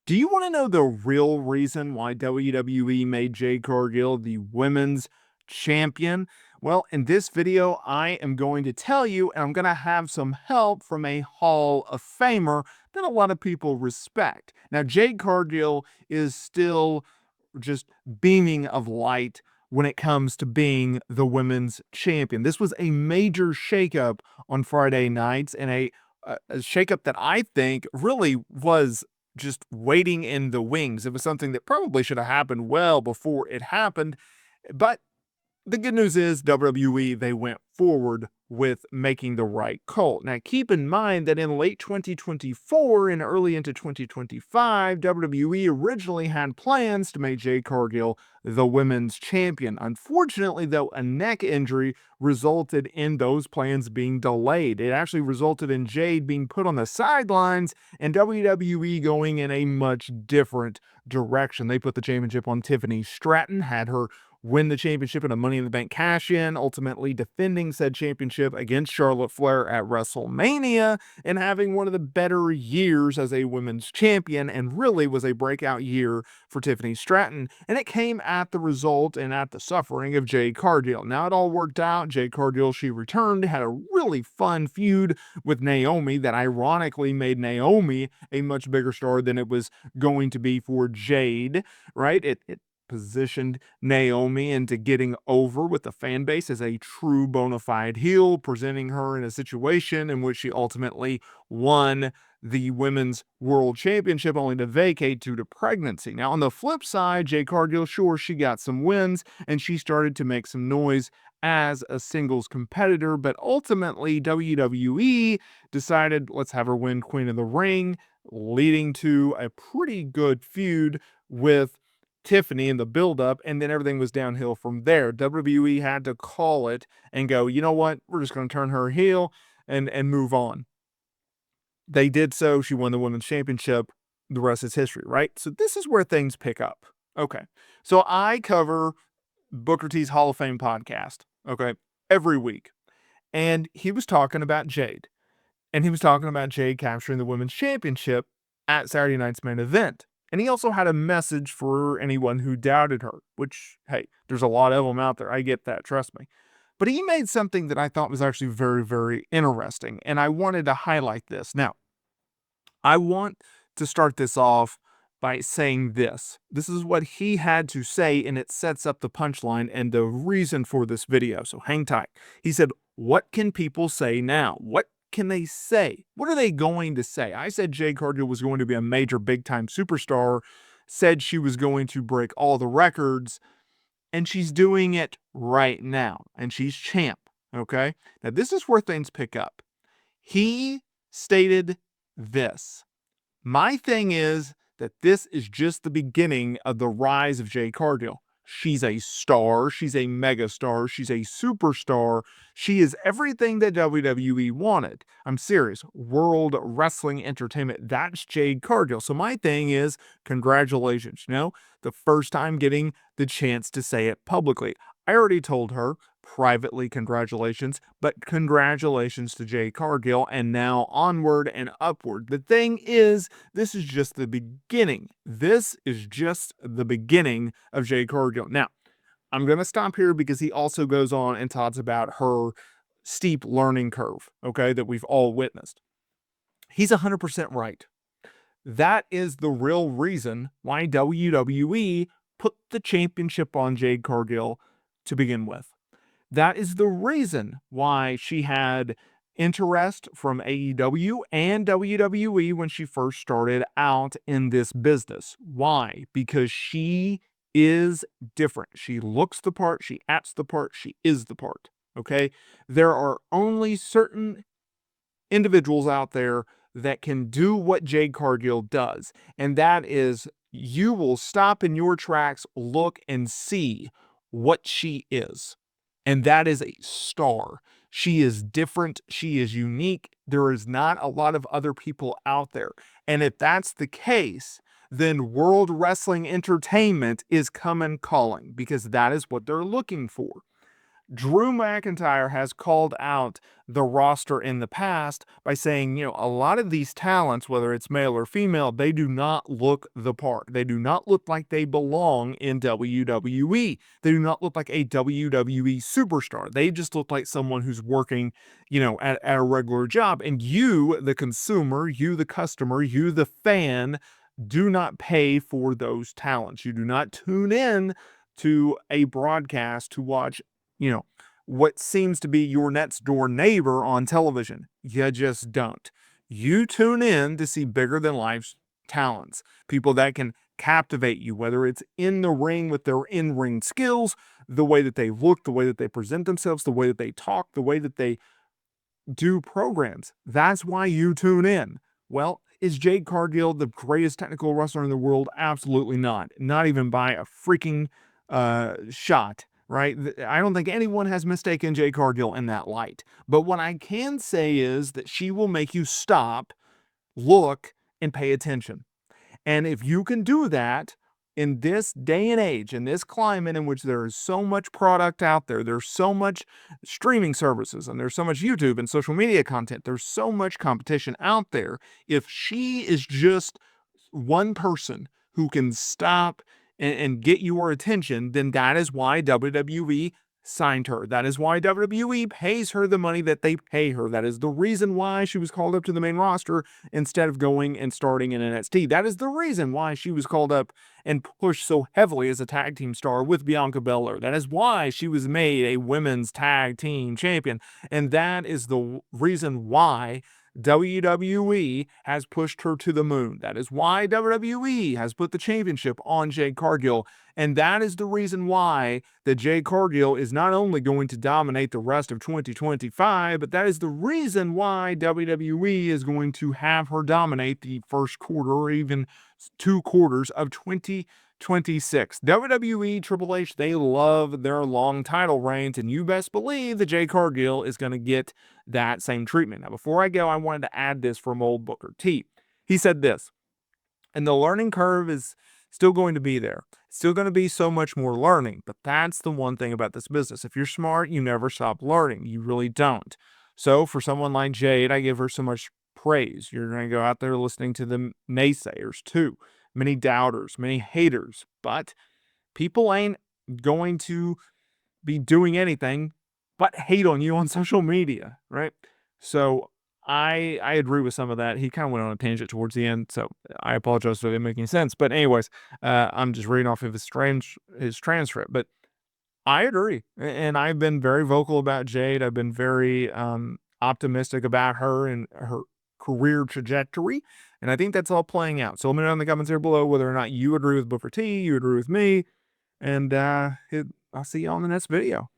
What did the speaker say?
Do you want to know the real reason why WWE made Jade Cargill the women's champion? Well, in this video, I am going to tell you, and I'm going to have some help from a Hall of Famer that a lot of people respect. Now, Jade Cargill is still just beaming of light when it comes to being the women's champion. This was a major shakeup on Friday nights, and a shakeup that I think really was just waiting in the wings. It was something that probably should have happened well before it happened, but the good news is WWE, they went forward with making the right call. Now, keep in mind that in late 2024 and early into 2025, WWE originally had plans to make Jade Cargill the women's champion. Unfortunately, though, a neck injury resulted in those plans being delayed. It actually resulted in Jade being put on the sidelines and WWE going in a much different direction. They put the championship on Tiffany Stratton, had her win the championship in a Money in the Bank cash-in, ultimately defending said championship against Charlotte Flair at WrestleMania, and having one of the better years as a women's champion, and really was a breakout year for Tiffany Stratton. And it came at the result and at the suffering of Jade Cargill. Now it all worked out. Jade Cargill, she returned, had a really fun feud with Naomi that ironically made Naomi a much bigger star than it was going to be for Jade, right? It positioned Naomi into getting over with the fan base as a true bona fide heel, presenting her in a situation in which she ultimately won the Women's World Championship, only to vacate due to pregnancy. Now, on the flip side, Jade Cargill, sure, she got some wins, and she started to make some noise as a singles competitor, but ultimately WWE decided, let's have her win Queen of the Ring, leading to a pretty good feud with Tiffany in the buildup, and then everything was downhill from there. WWE had to call it and go, you know what? We're just going to turn her heel and move on. They did so. She won the women's championship. The rest is history, right? So this is where things pick up. Okay. So I cover Booker T's Hall of Fame podcast, okay, every week. And he was talking about Jade. And he was talking about Jade capturing the women's championship at Saturday night's main event. And he also had a message for anyone who doubted her, which, hey, there's a lot of them out there. I get that, trust me. But he made something that I thought was actually very, very interesting. And I wanted to highlight this. Now, I want to start this off by saying this. This is what he had to say, and it sets up the punchline and the reason for this video. So hang tight. He said, what can people say now? What can they say? What are they going to say? I said Jade Cargill was going to be a major big-time superstar, said she was going to break all the records, and she's doing it right now, and she's champ, okay? Now, this is where things pick up. He stated this. My thing is that this is just the beginning of the rise of Jade Cargill. She's a star. She's a megastar. She's a superstar. She is everything that WWE wanted. I'm serious. World Wrestling Entertainment. That's Jade Cargill. So my thing is, congratulations. You know, the first time getting the chance to say it publicly. I already told her privately, congratulations, but congratulations to Jade Cargill, and now onward and upward. The thing is, this is just the beginning. This is just the beginning of Jade Cargill. Now, I'm going to stop here because he also goes on and talks about her steep learning curve, okay, that we've all witnessed. He's 100% right. That is the real reason why WWE put the championship on Jade Cargill to begin with. That is the reason why she had interest from AEW and WWE when she first started out in this business. Why? Because she is different. She looks the part, she acts the part, she is the part. Okay? There are only certain individuals out there that can do what Jade Cargill does, and that is you will stop in your tracks, look and see what she is. And that is a star. She is different. She is unique. There is not a lot of other people out there. And if that's the case, then World Wrestling Entertainment is coming calling because that is what they're looking for. Drew McIntyre has called out the roster in the past by saying, a lot of these talents, whether it's male or female, they do not look the part. They do not look like they belong in WWE. They do not look like a WWE superstar. They just look like someone who's working, at a regular job. And you, the consumer, you, the customer, you, the fan, do not pay for those talents. You do not tune in to a broadcast to watch, you know, what seems to be your next door neighbor on television. You just don't. You tune in to see bigger than life talents, people that can captivate you, whether it's in the ring with their in ring skills, the way that they look, the way that they present themselves, the way that they talk, the way that they do programs. That's why you tune in. Well, is Jade Cargill the greatest technical wrestler in the world? Absolutely not. Not even by a freaking shot, right? I don't think anyone has mistaken Jade Cargill in that light. But what I can say is that she will make you stop, look, and pay attention. And if you can do that in this day and age, in this climate in which there is so much product out there, there's so much streaming services, and there's so much YouTube and social media content, there's so much competition out there. If she is just one person who can stop and get your attention, then that is why WWE signed her. That is why WWE pays her the money that they pay her. That is the reason why she was called up to the main roster instead of going and starting in NXT. That is the reason why she was called up and pushed so heavily as a tag team star with Bianca Belair. That is why she was made a women's tag team champion. And that is the reason why WWE has pushed her to the moon. That is why WWE has put the championship on Jade Cargill. And that is the reason why that Jade Cargill is not only going to dominate the rest of 2025, but that is the reason why WWE is going to have her dominate the first quarter or even 2 quarters of 2026. WWE, Triple H, they love their long title reigns, and you best believe that Jade Cargill is going to get that same treatment. Now, before I go, I wanted to add this from old Booker T. He said this, and the learning curve is still going to be there. Still going to be so much more learning, but that's the one thing about this business. If you're smart, you never stop learning. You really don't. So for someone like Jade, I give her so much praise. You're going to go out there listening to the naysayers too. Many doubters, many haters, but people ain't going to be doing anything but hate on you on social media, right? So I agree with some of that. He kind of went on a tangent towards the end, so I apologize if it didn't make any sense. But anyways, I'm just reading off of his transcript. But I agree, and I've been very vocal about Jade. I've been very optimistic about her and her career trajectory, and I think that's all playing out. So let me know in the comments here below whether or not you agree with Booker T, you agree with me, and I'll see you on the next video.